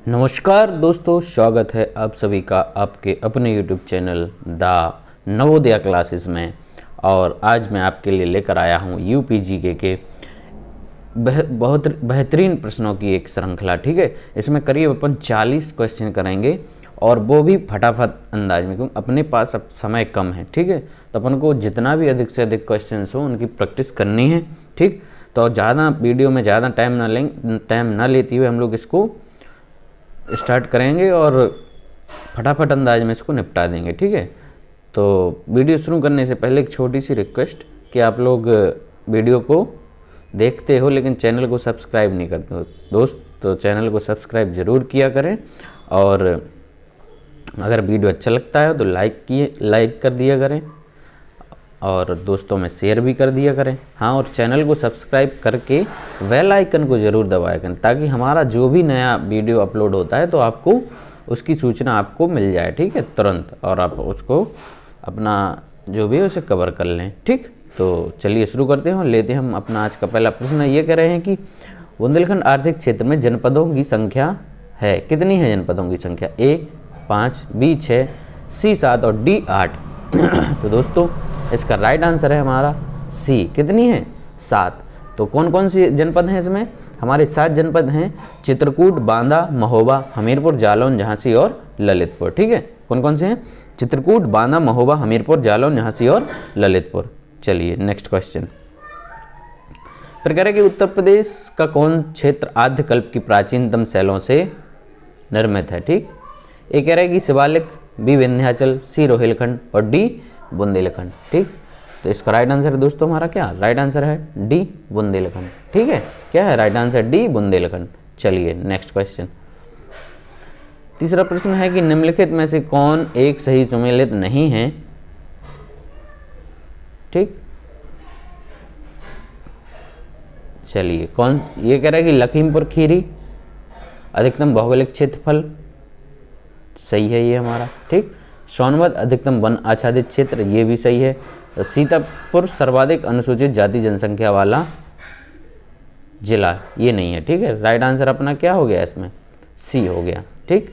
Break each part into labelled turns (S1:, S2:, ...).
S1: नमस्कार दोस्तों, स्वागत है आप सभी का आपके अपने YouTube channel the Navodaya classes में। और आज मैं आपके लिए लेकर आया हूँ यूपीजीके के बहुत बेहतरीन प्रश्नों की एक श्रृंखला। ठीक है, इसमें करीब अपन 40 क्वेश्चन करेंगे और वो भी फटाफट अंदाज में, क्योंकि अपने पास अब समय कम है। ठीक है, तो अपन को जितना भी अधिक से अधिक क्वेश्चन हो उनकी प्रैक्टिस करनी है। ठीक, तो ज़्यादा वीडियो में ज़्यादा टाइम ना लेते हुए हम लोग इसको स्टार्ट करेंगे और फटाफट अंदाज में इसको निपटा देंगे। ठीक है, तो वीडियो शुरू करने से पहले एक छोटी सी रिक्वेस्ट कि आप लोग वीडियो को देखते हो लेकिन चैनल को सब्सक्राइब नहीं करते हो दोस्त, तो चैनल को सब्सक्राइब ज़रूर किया करें। और अगर वीडियो अच्छा लगता है तो लाइक कर दिया करें और दोस्तों में शेयर भी कर दिया करें। हाँ, और चैनल को सब्सक्राइब करके बेल आइकन को ज़रूर दबाया करें ताकि हमारा जो भी नया वीडियो अपलोड होता है तो आपको उसकी सूचना आपको मिल जाए। ठीक है, तुरंत, और आप उसको अपना जो भी है उसे कवर कर लें। ठीक, तो चलिए शुरू करते हैं। लेते हैं हम अपना आज का पहला प्रश्न। ये कह रहे हैं कि बुंदेलखंड आर्थिक क्षेत्र में जनपदों की संख्या है, कितनी है जनपदों की संख्या? A 5, B 6, C 7 और D 8। तो दोस्तों इसका राइट आंसर है हमारा सी। कितनी है? 7। तो कौन कौन सी जनपद हैं इसमें? हमारे 7 जनपद हैं: चित्रकूट, बांदा, महोबा, हमीरपुर, जालौन, झांसी और ललितपुर। ठीक है, कौन कौन से हैं? चित्रकूट, बांदा, महोबा, हमीरपुर, जालौन, झांसी और ललितपुर। चलिए नेक्स्ट क्वेश्चन। फिर कह रहे कि उत्तर प्रदेश का कौन क्षेत्र आद्यकल्प की प्राचीनतम शैलों से निर्मित है? ठीक, ये कह रहे हैं कि शिवालिक, बी विंध्याचल, सी रोहिलखंड और डी बुंदेलखंड। ठीक, तो इसका राइट आंसर है दोस्तों हमारा क्या? राइट आंसर है डी बुंदेलखंड। ठीक है, क्या है राइट आंसर? डी बुंदेलखंड। चलिए नेक्स्ट क्वेश्चन। तीसरा प्रश्न है कि निम्नलिखित में से कौन एक सही सुमेलित नहीं है? ठीक, चलिए कौन? ये कह रहा है कि लखीमपुर खीरी अधिकतम भौगोलिक क्षेत्रफल, सही है ये हमारा। ठीक, सोनभद्र अधिकतम वन आच्छादित क्षेत्र, ये भी सही है। तो सीतापुर सर्वाधिक अनुसूचित जाति जनसंख्या वाला जिला, ये नहीं है। ठीक है, राइट आंसर अपना क्या हो गया इसमें? सी हो गया। ठीक,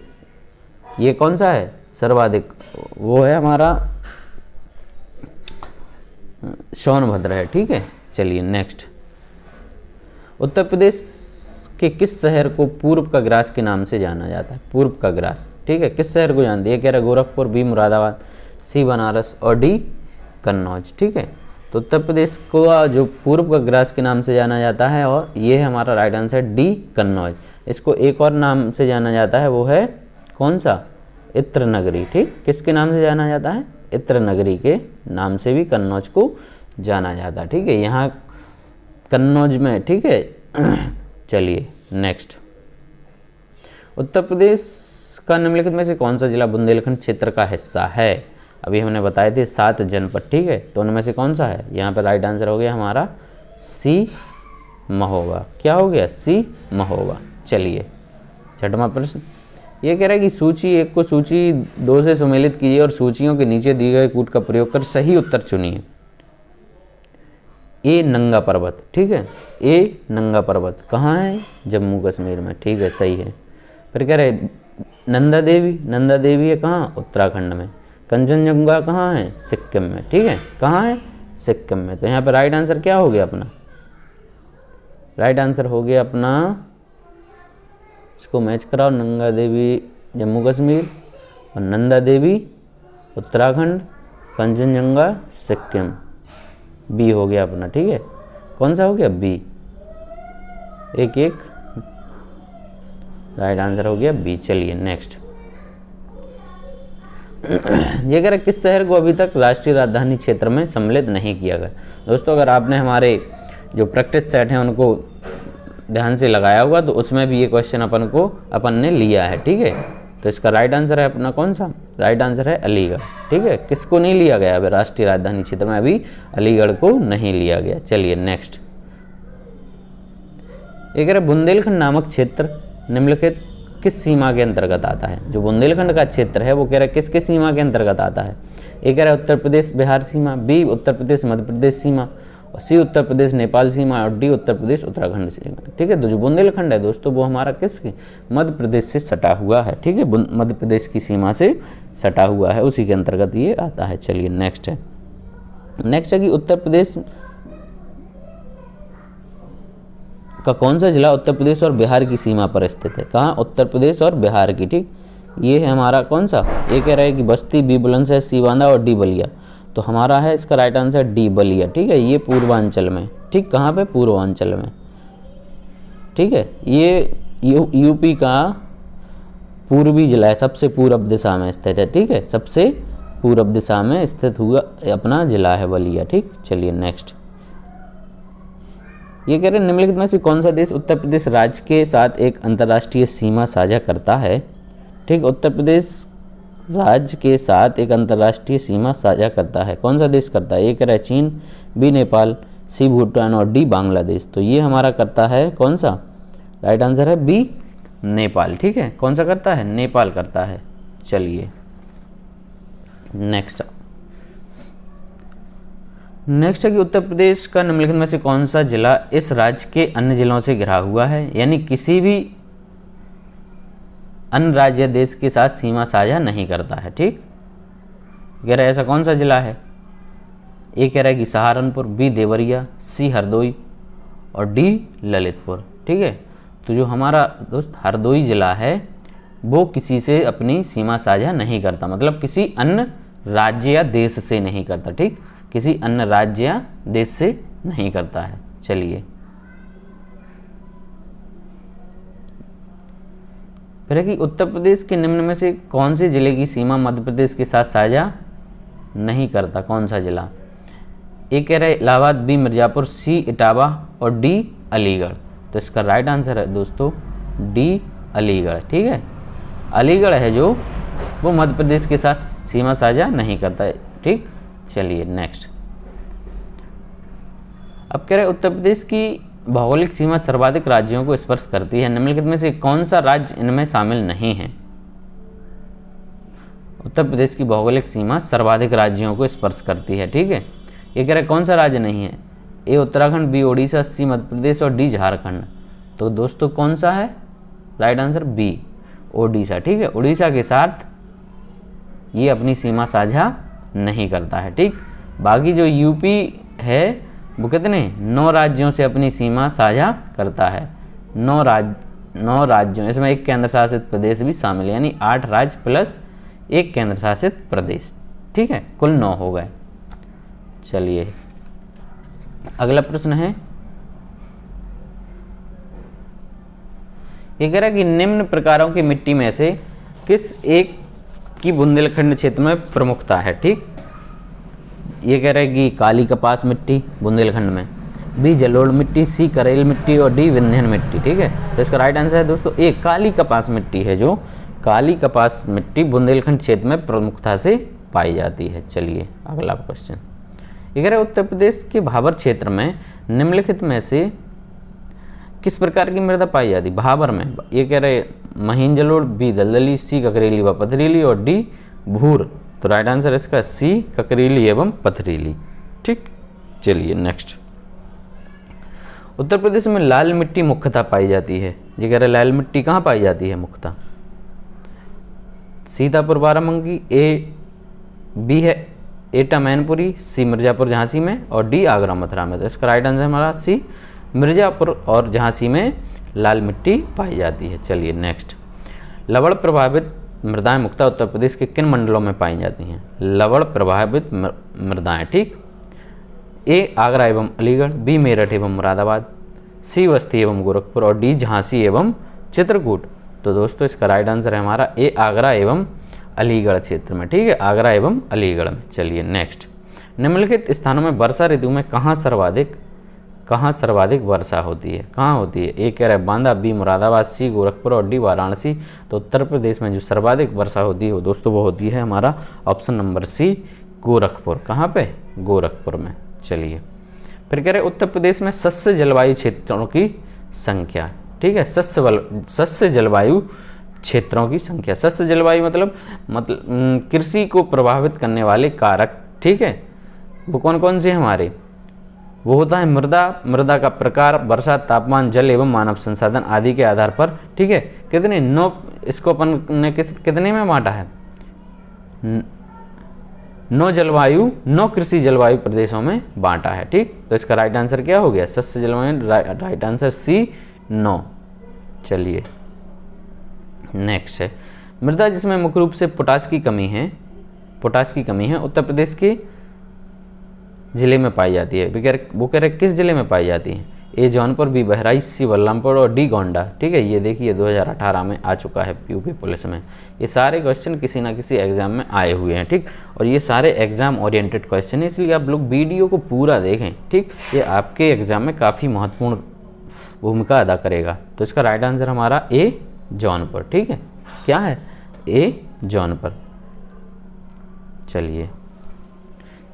S1: ये कौन सा है सर्वाधिक? वो है हमारा सोनभद्र है। ठीक है, चलिए नेक्स्ट। उत्तर प्रदेश के किस शहर को पूर्व का ग्रास के नाम से जाना जाता है? पूर्व का ग्रास। ठीक है, किस शहर को जानते हैं? ये कह रहा है गोरखपुर, बी मुरादाबाद, सी बनारस और डी कन्नौज। ठीक है, तो उत्तर प्रदेश को जो पूर्व का ग्रास के नाम से जाना जाता है और ये है हमारा राइट आंसर डी कन्नौज। इसको एक और नाम से जाना जाता है, वो है कौन सा? इत्र नगरी। ठीक, किसके नाम से जाना जाता है? इत्र नगरी के नाम से भी कन्नौज को जाना जाता है। ठीक है, यहाँ कन्नौज में। ठीक है, चलिए नेक्स्ट। उत्तर प्रदेश का निम्नलिखित में से कौन सा जिला बुंदेलखंड क्षेत्र का हिस्सा है? अभी हमने बताए थे 7 जनपद। ठीक है, तो उनमें से कौन सा है? यहाँ पर राइट आंसर हो गया हमारा सी महोबा। क्या हो गया? सी महोबा। चलिए छठवां प्रश्न। ये कह रहा है कि सूची 1 को सूची 2 से सुमेलित कीजिए और सूचियों के नीचे दिए गए कूट का प्रयोग कर सही उत्तर चुनिए। ए नंगा पर्वत। ठीक है, ए नंगा पर्वत कहाँ है? जम्मू कश्मीर में। ठीक है, सही है। फिर कह रहे नंदा देवी, नंदा देवी है कहाँ? उत्तराखंड में। कंचनजंगा कहाँ है? सिक्किम में। ठीक है, कहाँ है? सिक्किम में। तो यहाँ पर राइट आंसर क्या हो गया अपना? राइट आंसर हो गया अपना, इसको मैच कराओ, नंगा देवी जम्मू कश्मीर और नंदा देवी उत्तराखंड, कंचनजंगा सिक्किम। बी हो गया अपना। ठीक है, कौन सा हो गया? बी। एक राइट आंसर हो गया बी। चलिए नेक्स्ट। ये कह रहा किस शहर को अभी तक राष्ट्रीय राजधानी क्षेत्र में सम्मिलित नहीं किया गया? दोस्तों अगर आपने हमारे जो प्रैक्टिस सेट हैं उनको ध्यान से लगाया होगा तो उसमें भी ये क्वेश्चन अपन ने लिया है। ठीक है, तो इसका राइट आंसर है अपना कौन सा? राइट आंसर है अलीगढ़। ठीक है, किसको नहीं लिया गया अभी राष्ट्रीय राजधानी क्षेत्र में? अभी अलीगढ़ को नहीं लिया गया। चलिए नेक्स्ट। एक है बुंदेलखंड नामक क्षेत्र निम्नलिखित किस सीमा के अंतर्गत आता है? जो बुंदेलखंड का क्षेत्र है वो कह रहा है किसके सीमा के अंतर्गत आता है? एक कह रहा है उत्तर प्रदेश बिहार सीमा, बी उत्तर प्रदेश मध्य प्रदेश सीमा और सी उत्तर प्रदेश नेपाल सीमा और डी उत्तर प्रदेश उत्तराखंड सीमा। ठीक है, तो जो बुंदेलखंड है दोस्तों वो हमारा किसकी, मध्य प्रदेश से सटा हुआ है। ठीक है, मध्य प्रदेश की सीमा से सटा हुआ है, उसी के अंतर्गत ये आता है। चलिए नेक्स्ट है, नेक्स्ट है कि उत्तर प्रदेश का कौन सा जिला उत्तर प्रदेश और बिहार की सीमा पर स्थित है। कहाँ, उत्तर प्रदेश और बिहार की। ठीक, ये है हमारा कौन सा, ये कह रहा है कि बस्ती, बी बुलंदशहर, सी बांदा और डी बलिया। तो हमारा है इसका राइट आंसर डी बलिया। ठीक है, ये पूर्वांचल में। ठीक, कहाँ पे, पूर्वांचल में। ठीक है, ये यूपी का पूर्वी जिला है, सबसे पूर्व दिशा में स्थित है। ठीक है, सबसे पूर्व दिशा में स्थित हुआ अपना जिला है बलिया। ठीक, चलिए नेक्स्ट, ये कह रहे हैं निम्नलिखित में से कौन सा देश उत्तर प्रदेश राज्य के साथ एक अंतर्राष्ट्रीय सीमा साझा करता है। ठीक, उत्तर प्रदेश राज्य के साथ एक अंतर्राष्ट्रीय सीमा साझा करता है, कौन सा देश करता है। ये कह रहा है चीन, बी नेपाल, सी भूटान और डी बांग्लादेश। तो ये हमारा करता है कौन सा, राइट आंसर है बी नेपाल। ठीक है, कौन सा करता है, नेपाल करता है। चलिए नेक्स्ट, नेक्स्ट है कि उत्तर प्रदेश का निम्नलिखित में से कौन सा जिला इस राज्य के अन्य जिलों से घिरा हुआ है, यानी किसी भी अन्य राज्य देश के साथ सीमा साझा नहीं करता है। ठीक, कह रहा है ऐसा कौन सा जिला है। ए कह रहा है कि सहारनपुर, बी देवरिया, सी हरदोई और डी ललितपुर। ठीक है, तो जो हमारा दोस्त हरदोई जिला है वो किसी से अपनी सीमा साझा नहीं करता, मतलब किसी अन्य राज्य या देश से नहीं करता। ठीक, किसी अन्य राज्य या देश से नहीं करता है। चलिए फिर है कि उत्तर प्रदेश के निम्न में से कौन से जिले की सीमा मध्य प्रदेश के साथ साझा नहीं करता, कौन सा जिला। ए कह रहे इलाहाबाद, बी मिर्ज़ापुर, सी इटावा और डी अलीगढ़। तो इसका राइट आंसर है दोस्तों डी अलीगढ़। ठीक है, अलीगढ़ है जो वो मध्य प्रदेश के साथ सीमा साझा नहीं करता है। ठीक, चलिए नेक्स्ट, अब कह रहे उत्तर प्रदेश की भौगोलिक सीमा सर्वाधिक राज्यों को स्पर्श करती है, निम्नलिखित में से कौन सा राज्य इनमें शामिल नहीं है। उत्तर प्रदेश की भौगोलिक सीमा सर्वाधिक राज्यों को स्पर्श करती है। ठीक है, ये कह रहे कौन सा राज्य नहीं है। ए उत्तराखंड, बी ओडिशा, सी मध्य प्रदेश और डी झारखंड। तो दोस्तों कौन सा है, राइट आंसर बी ओडिशा। ठीक है, उड़ीसा के साथ ये अपनी सीमा साझा नहीं करता है। ठीक, बाकी जो यूपी है वो कितने 9 राज्यों से अपनी सीमा साझा करता है। 9 राज्यों, इसमें एक केंद्र शासित प्रदेश भी शामिल है, यानी 8 राज्य प्लस एक केंद्र शासित प्रदेश। ठीक है, कुल 9 हो गए। चलिए अगला प्रश्न है, ये कह रहा है कि निम्न प्रकारों की मिट्टी में से किस एक की बुंदेलखंड क्षेत्र में प्रमुखता है। ठीक, ये कह रहा है कि काली कपास मिट्टी बुंदेलखंड में, बी जलोढ़ मिट्टी, सी करेल मिट्टी और डी विंध्यन मिट्टी। ठीक है, तो इसका राइट आंसर है दोस्तों ए काली कपास मिट्टी है, जो काली कपास मिट्टी बुंदेलखंड क्षेत्र में प्रमुखता से पाई जाती है। चलिए अगला क्वेश्चन, ये कह रहा है उत्तर प्रदेश के भाबर क्षेत्र में निम्नलिखित में से किस प्रकार की मृदा पाई जाती है। भाबर में ये कह रहे महीन जलोढ़, बी दलदली, सी ककरेली व पथरीली और डी भूर। तो राइट आंसर इसका सी ककरीली एवं पथरीली। ठीक, चलिए नेक्स्ट, उत्तर प्रदेश में लाल मिट्टी मुख्यतः पाई जाती है। ये कह रहे लाल मिट्टी कहाँ पाई जाती है मुख्यतः, सीतापुर बाराबंकी, ए बी है एटा मैनपुरी, सी मिर्ज़ापुर झांसी में और डी आगरा मथुरा में। तो इसका राइट आंसर हमारा सी मिर्ज़ापुर और झांसी में लाल मिट्टी पाई जाती है। चलिए नेक्स्ट, लवण प्रभावित मृदाएं मुख्यतः उत्तर प्रदेश के किन मंडलों में पाई जाती हैं। लवण प्रभावित मृदाएं। ठीक, ए आगरा एवं अलीगढ़, बी मेरठ एवं मुरादाबाद, सी बस्ती एवं गोरखपुर और डी झांसी एवं चित्रकूट। तो दोस्तों इसका राइट आंसर है हमारा ए आगरा एवं अलीगढ़ क्षेत्र में। ठीक है, आगरा एवं अलीगढ़ में। चलिए नेक्स्ट, निम्नलिखित स्थानों में वर्षा ऋतु में कहाँ सर्वाधिक वर्षा होती है, कहाँ होती है। ए कह रहा है बांदा, बी मुरादाबाद, सी गोरखपुर और डी वाराणसी। तो उत्तर प्रदेश में जो सर्वाधिक वर्षा होती है वो दोस्तों वो होती है हमारा ऑप्शन नंबर सी गोरखपुर। कहाँ पे, गोरखपुर में। चलिए फिर कह रहे उत्तर प्रदेश में सस्य जलवायु क्षेत्रों की संख्या। ठीक है, सस्य जलवायु क्षेत्रों की संख्या। सस्य जलवायु मतलब कृषि को प्रभावित करने वाले कारक। ठीक है, वो कौन कौन से हमारे, वो होता है मृदा का प्रकार, वर्षा, तापमान, जल एवं मानव संसाधन आदि के आधार पर, ठीक है। कितने 9, इसको अपन ने कितने में बांटा है, 9 कृषि जलवायु प्रदेशों में बांटा है, ठीक। तो इसका राइट आंसर क्या हो गया, शस्य जलवायु, राइट आंसर सी 9। चलिए नेक्स्ट है, मृदा जिसमें मुख्य रूप से पोटाश की कमी है उत्तर प्रदेश के जिले में पाई जाती है। वो कह रहे किस जिले में पाई जाती है, ए जौनपुर, बी बहराइच, सी बलरामपुर और डी गोंडा, ठीक है। ये देखिए 2018 में आ चुका है यूपी पुलिस में। ये सारे क्वेश्चन किसी ना किसी एग्जाम में आए हुए हैं, ठीक। और ये सारे एग्जाम ओरिएंटेड क्वेश्चन है, इसलिए आप लोग वीडियो को पूरा देखें, ठीक। ये आपके एग्जाम में काफ़ी महत्वपूर्ण भूमिका अदा करेगा। तो इसका राइट आंसर हमारा ए जौनपुर, ठीक है। क्या है, ए जौनपुर। चलिए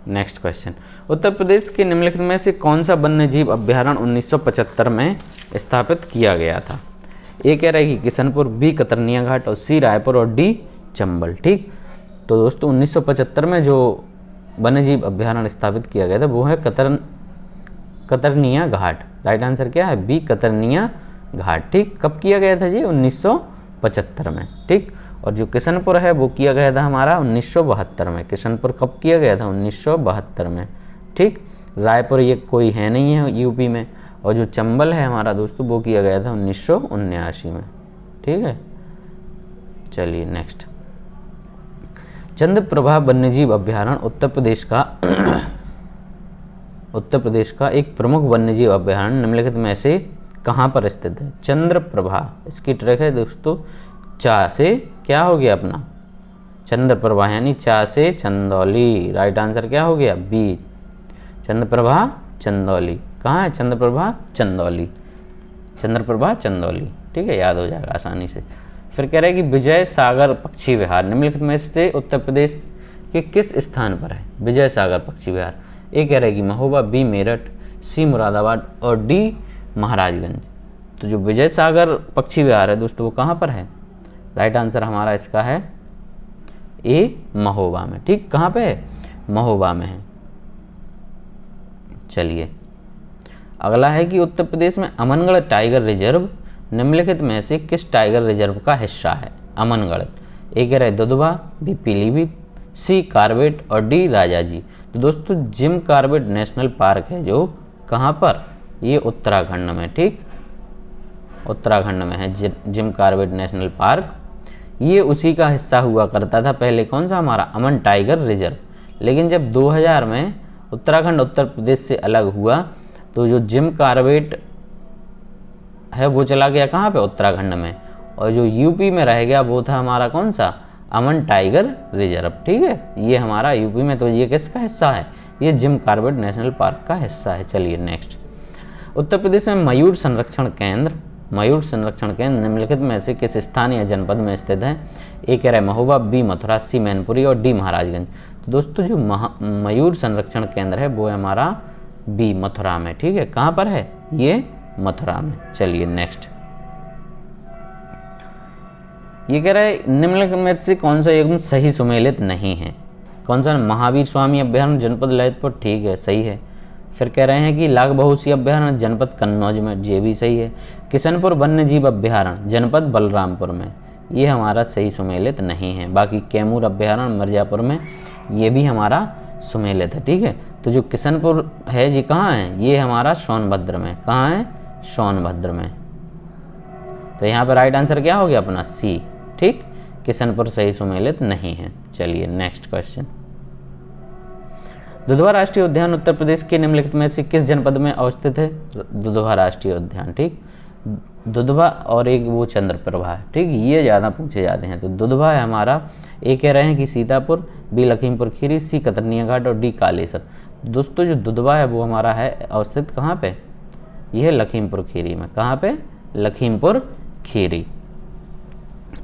S1: नेक्स्ट क्वेश्चन, उत्तर प्रदेश के निम्नलिखित में से कौन सा वन्य जीव अभ्यारण्य 1975 में स्थापित किया गया था। ए कह रहा है कि किशनपुर, बी कतरनिया घाट और सी रायपुर और डी चंबल, ठीक। तो दोस्तों 1975 में जो वन्य जीव अभ्यारण्य स्थापित किया गया था वो है कतरनिया घाट। राइट आंसर क्या है, बी कतरनिया घाट, ठीक। कब किया गया था जी, 1975 में, ठीक। और जो किशनपुर है वो किया गया था हमारा 1972 में। किशनपुर कब किया गया था, 1972 में, ठीक। रायपुर ये कोई है नहीं है यूपी में। और जो चंबल है हमारा दोस्तों वो किया गया था 1979 में, ठीक है। चलिए नेक्स्ट, चंद्रप्रभा वन्यजीव अभ्यारण्य उत्तर प्रदेश का एक प्रमुख वन्यजीव अभ्यारण्य निम्नलिखित में से कहाँ पर स्थित है। चंद्रप्रभा, इसकी ट्रैक है दोस्तों चा से क्या हो गया अपना, चंद्रप्रभा यानी चा से चंदौली। राइट आंसर क्या हो गया, बी चंद्रप्रभा चंदौली। कहाँ है चंद्रप्रभा, चंदौली, चंद्रप्रभा चंदौली, ठीक है, याद हो जाएगा आसानी से। फिर कह रहे हैं कि विजय सागर पक्षी विहार निम्नलिखित में से उत्तर प्रदेश के किस स्थान पर है। विजय सागर पक्षी विहार, ए कह रहे हैं कि महोबा, बी मेरठ, सी मुरादाबाद और डी महाराजगंज। तो जो विजय सागर पक्षी विहार है दोस्तों वो कहाँ पर है। राइट आंसर हमारा इसका है ए महोबा में, ठीक। कहाँ पे है, महोबा में है। चलिए अगला है कि उत्तर प्रदेश में अमनगढ़ टाइगर रिजर्व निम्नलिखित में से किस टाइगर रिजर्व का हिस्सा है। अमनगढ़, ए कह रहे दुधवा, बी पीलीभीत, सी कार्बेट और डी राजाजी। तो दोस्तों जिम कार्बेट नेशनल पार्क है जो कहाँ पर, ये उत्तराखंड में, ठीक, उत्तराखंड में है जिम कार्बेट नेशनल पार्क। ये उसी का हिस्सा हुआ करता था पहले, कौन सा हमारा अमन टाइगर रिजर्व। लेकिन जब 2000 में उत्तराखंड उत्तर प्रदेश से अलग हुआ तो जो जिम कार्बेट है वो चला गया कहाँ पे, उत्तराखंड में। और जो यूपी में रह गया वो था हमारा कौन सा, अमन टाइगर रिजर्व, ठीक है। ये हमारा यूपी में, तो ये किसका हिस्सा है, ये जिम कार्बेट नेशनल पार्क का हिस्सा है। चलिए नेक्स्ट, उत्तर प्रदेश में मयूर संरक्षण केंद्र निम्नलिखित में से किस स्थान या जनपद में स्थित है। ए कह रहा है महोबा, बी मथुरा, सी मैनपुरी और डी महाराजगंज। तो दोस्तों जो मयूर संरक्षण केंद्र है वो है हमारा बी मथुरा में, ठीक है। कहाँ पर है, ये मथुरा में। चलिए नेक्स्ट, ये कह रहा है निम्नलिखित में से कौन सा एकदम सही सुमेलित नहीं है। कौन सा, महावीर स्वामी अभ्यारण्य जनपद ललितपुर, ठीक है, सही है। फिर कह रहे हैं कि लाग बहुसी अभ्यारण्य जनपद कन्नौज में, ये भी सही है। किशनपुर वन्य जीव अभ्यारण्य जनपद बलरामपुर में, ये हमारा सही सुमेलित नहीं है। बाकी कैमूर अभ्यारण्य मिर्जापुर में, ये भी हमारा सुमेलित है, ठीक है। तो जो किशनपुर है जी कहाँ है, ये हमारा सोनभद्र में। कहाँ है, सोनभद्र में। तो यहाँ पर राइट आंसर क्या हो गया अपना, सी, ठीक। किशनपुर सही सुमेलित नहीं है। चलिए नेक्स्ट क्वेश्चन, दुधवा राष्ट्रीय उद्यान उत्तर प्रदेश के निम्नलिखित में से किस जनपद में अवस्थित है। दुधवा राष्ट्रीय उद्यान, ठीक। दुधवा और एक वो चंद्रप्रभा है, ठीक, ये ज़्यादा पूछे जाते हैं। तो दुधवा है हमारा, ए कह रहे हैं कि सीतापुर, बी लखीमपुर खीरी, सी कतरनिया घाट और डी कालेसर। दोस्तों जो दुधवा है वो हमारा है अवस्थित कहाँ पे, ये है लखीमपुर खीरी में। कहाँ पे, लखीमपुर खीरी।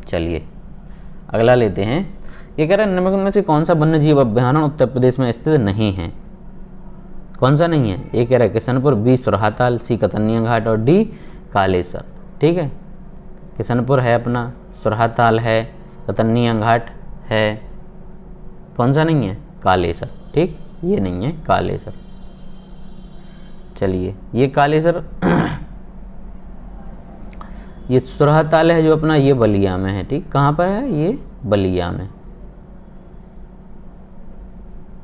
S1: चलिए अगला लेते हैं, ये कह रहे हैं निम्नलिखित में से कौन सा वन्य जीव अभ्यारण्य उत्तर प्रदेश में स्थित नहीं है। कौन सा नहीं है, ये कह रहा है किशनपुर, बी सुरहाताल, सी कतरनिया घाट और डी कालेसर, ठीक है। किशनपुर है अपना, सुरहाताल है, कतरनिया घाट है, कौन सा नहीं है, कालेसर, ठीक, ये नहीं है कालेसर। चलिए ये कालेसर ये सुरहा ताल है जो अपना, ये बलिया में है। ठीक, कहाँ पर है? ये बलिया में।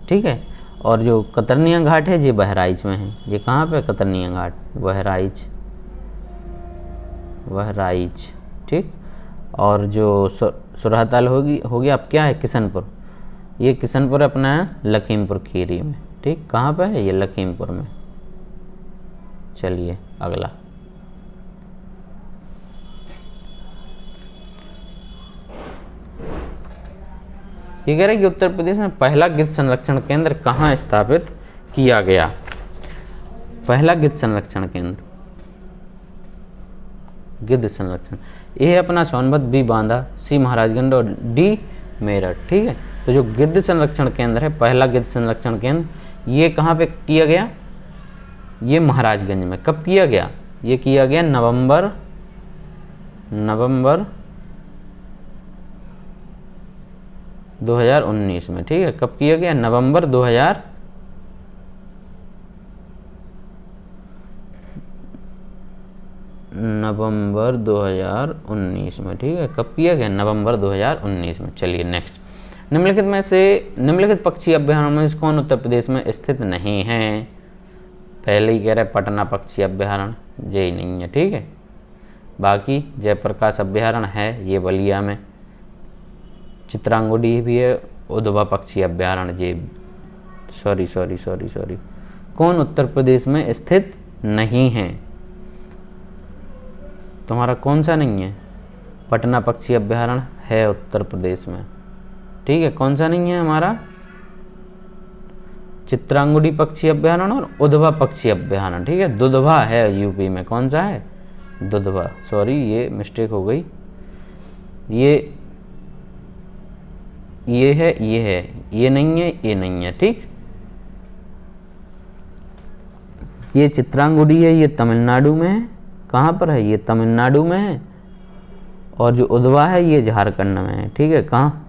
S1: ठीक है। और जो कतरनिया घाट है ये बहराइच में है। ये कहाँ पे? कतरनिया घाट, बहराइच, बहराइच। ठीक। और जो सुरहा ताल हो गया अब क्या है? किशनपुर। ये किशनपुर अपना है लखीमपुर खीरी में। ठीक, कहाँ पे है? ये लखीमपुर में। चलिए अगला, ये कह रहे कि उत्तर प्रदेश में पहला गिद्ध संरक्षण केंद्र कहाँ स्थापित किया गया? पहला गिद्ध संरक्षण केंद्र, गिद्ध संरक्षण, ए है अपना सोनभद्र, बी बांदा, सी महाराजगंज और डी मेरठ। ठीक है। तो जो गिद्ध संरक्षण केंद्र है, पहला गिद्ध संरक्षण केंद्र, ये कहाँ पे किया गया? ये महाराजगंज में। कब किया गया? ये किया गया नवंबर 2019 में। ठीक है। कब किया गया? नवंबर 2019 में। ठीक है। कब किया गया? नवंबर 2019 में। चलिए नेक्स्ट, निम्नलिखित पक्षी अभ्यारण्य में से कौन उत्तर प्रदेश में स्थित नहीं है? पहले ही कह रहे पटना पक्षी अभ्यारण्य, ये नहीं है। ठीक है। बाकी जयप्रकाश अभ्यारण्य है, ये बलिया में। चित्रांगुडी भी है, उधवा पक्षी अभ्यारण्य, ये सॉरी कौन उत्तर प्रदेश में स्थित नहीं है? तुम्हारा कौन सा नहीं है? पटना पक्षी अभ्यारण्य है उत्तर प्रदेश में। ठीक है। कौन सा नहीं है हमारा? चित्रांगुडी पक्षी अभ्यारण्य और उधवा पक्षी अभ्यारण्य। ठीक है। दुधवा है यूपी में। कौन सा है? दुधवा। सॉरी ये मिस्टेक हो गई। ये है, ये नहीं है, ये नहीं है। ठीक। ये चित्रांगुडी है, ये तमिलनाडु में है। कहाँ पर है? ये तमिलनाडु में है। और जो उधवा है ये झारखंड में है। ठीक है। कहाँ?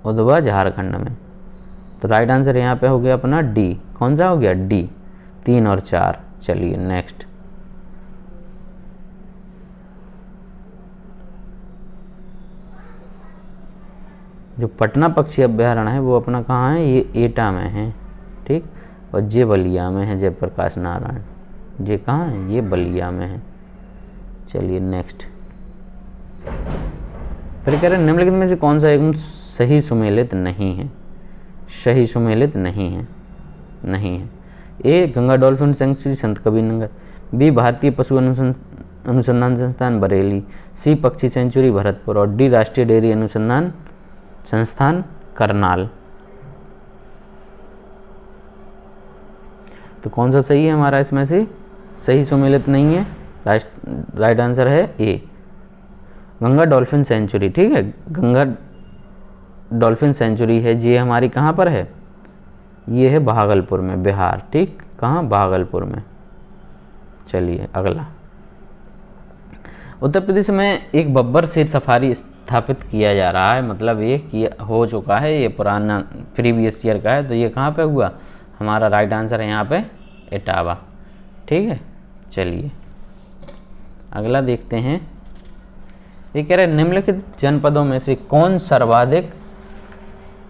S1: उधवा झारखंड में। तो राइट आंसर यहाँ पे हो गया अपना डी। कौन सा हो गया? डी, 3 और 4। चलिए नेक्स्ट, जो पटना पक्षी अभ्यारण्य है वो अपना कहाँ है? ये एटा में है। ठीक। और ये बलिया में है, जयप्रकाश नारायण। ये कहाँ है? ये बलिया में है। चलिए नेक्स्ट, फिर कह रहे निम्नलिखित में से कौन सा एकदम सही सुमेलित नहीं है? सही सुमेलित नहीं है। ए Ganga dolphin century Sant Kabirnagar, B भारतीय पशु अनुसंधान संस्थान बरेली, सी पक्षी सेंचुरी भरतपुर और डी राष्ट्रीय डेयरी अनुसंधान संस्थान करनाल। तो कौन सा सही है हमारा इसमें से? सही सुमेलित नहीं है। राइट आंसर है ए, गंगा डॉल्फिन सेंचुरी। ठीक है। गंगा डॉल्फिन सेंचुरी है, ये हमारी कहाँ पर है? ये है भागलपुर में, बिहार। ठीक। कहाँ? भागलपुर में। चलिए अगला, उत्तर प्रदेश में एक बब्बर शेर सफारी स्थापित किया जा रहा है, मतलब ये किया हो चुका है, ये पुराना प्रीवियस ईयर का है। तो ये कहाँ पे हुआ? हमारा राइट आंसर है यहाँ पे इटावा। ठीक है। चलिए अगला देखते हैं। ये कह रहे निम्नलिखित जनपदों में से कौन सर्वाधिक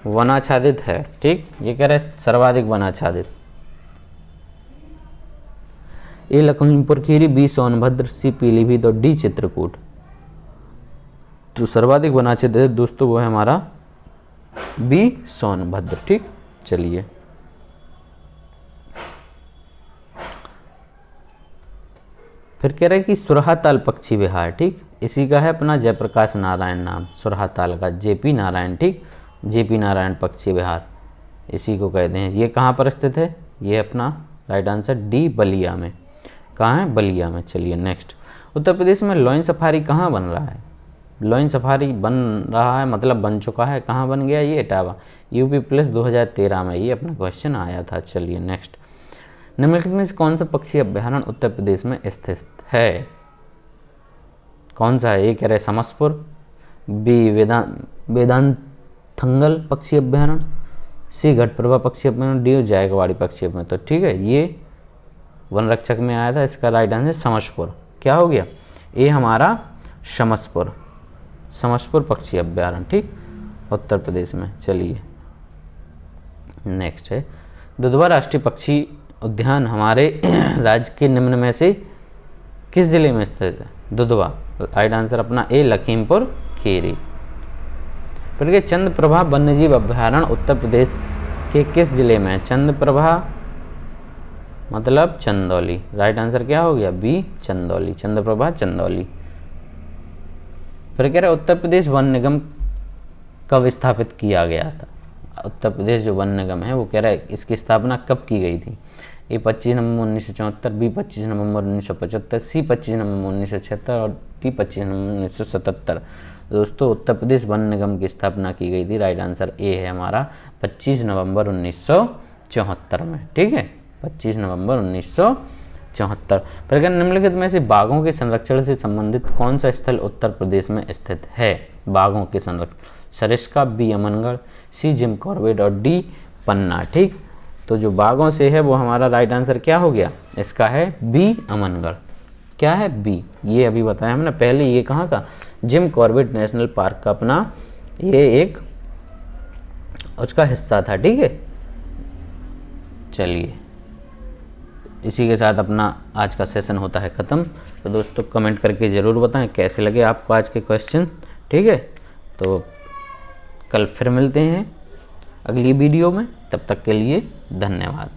S1: वनाच्छादित है? ठीक। ये कह रहे सर्वाधिक वनाच्छादित, ए लखीमपुर खीरी, बी सोनभद्र, सी पीलीभीत और डी चित्रकूट। जो सर्वाधिक वनाच्छादित है दोस्तों वो है हमारा बी सोनभद्र। ठीक। चलिए फिर कह रहे हैं कि सुरहाताल पक्षी विहार। ठीक। इसी का है अपना जयप्रकाश नारायण नाम, सुरहाताल का, जेपी नारायण। ठीक। जेपी नारायण पक्षी विहार इसी को कहते हैं। ये कहाँ पर स्थित है? ये अपना राइट आंसर डी, बलिया में। कहाँ है? बलिया में। चलिए नेक्स्ट, उत्तर प्रदेश में लॉइन सफारी कहाँ बन रहा है? लॉइन सफारी बन रहा है मतलब बन चुका है। कहाँ बन गया? ये इटावा, यूपी प्लस 2013 में ये अपना क्वेश्चन आया था। चलिए नेक्स्ट, निम्नलिखित में से कौन सा पक्षी अभ्यारण्य उत्तर प्रदेश में स्थित है? कौन सा है? ये कह रहे समसपुर, बी वेदांतथंगल पक्षी अभ्यारण्य, सी घटप्रभा पक्षी अभ्यारण्य, डी जायकवाड़ी पक्षी अभ्यारण्य। तो ठीक है, ये वन रक्षक में आया था, इसका राइट आंसर समसपुर। क्या हो गया, ए हमारा समसपुर, समसपुर पक्षी अभ्यारण्य, ठीक, उत्तर प्रदेश में। चलिए नेक्स्ट है, दुधवा राष्ट्रीय पक्षी उद्यान हमारे राज्य के निम्न में से किस जिले में स्थित है? दुधवा, राइट आंसर अपना ए लखीमपुर खीरी। फिर के चंद्रप्रभा वन्यजीव अभ्यारण्य उत्तर प्रदेश के किस जिले में है? चंद्रप्रभा मतलब चंदौली, राइट आंसर क्या हो गया, बी चंदौली, चंद्रप्रभा चंदौली। फिर कह रहा है उत्तर प्रदेश वन निगम कब स्थापित किया गया था? उत्तर प्रदेश जो वन निगम है वो कह रहा है इसकी स्थापना कब की गई थी? ए 25 नवंबर 1974, बी 25 नवंबर 1975, सी 25 नवंबर 1976 और डी 25 नवंबर 1977। दोस्तों उत्तर प्रदेश वन निगम की स्थापना की गई थी, राइट आंसर ए है हमारा 25 नवंबर 1974 में, ठीक है, 25 नवंबर 1974। फिर निम्नलिखित में से बाघों के संरक्षण से संबंधित कौन सा स्थल उत्तर प्रदेश में स्थित है? बाघों के संरक्षण, सरिस्का, बी अमनगढ़, सी जिम कॉर्बेट और डी पन्ना, ठीक। तो जो बाघों से है वो हमारा राइट आंसर क्या हो गया, इसका है बी अमनगढ़। क्या है, बी, ये अभी बताया हमने पहले, ये कहाँ का, जिम कॉर्बेट नेशनल पार्क का अपना ये एक उसका हिस्सा था, ठीक है। चलिए इसी के साथ अपना आज का सेशन होता है ख़त्म। तो दोस्तों कमेंट करके ज़रूर बताएं कैसे लगे आपको आज के क्वेश्चन, ठीक है। तो कल फिर मिलते हैं अगली वीडियो में, तब तक के लिए धन्यवाद।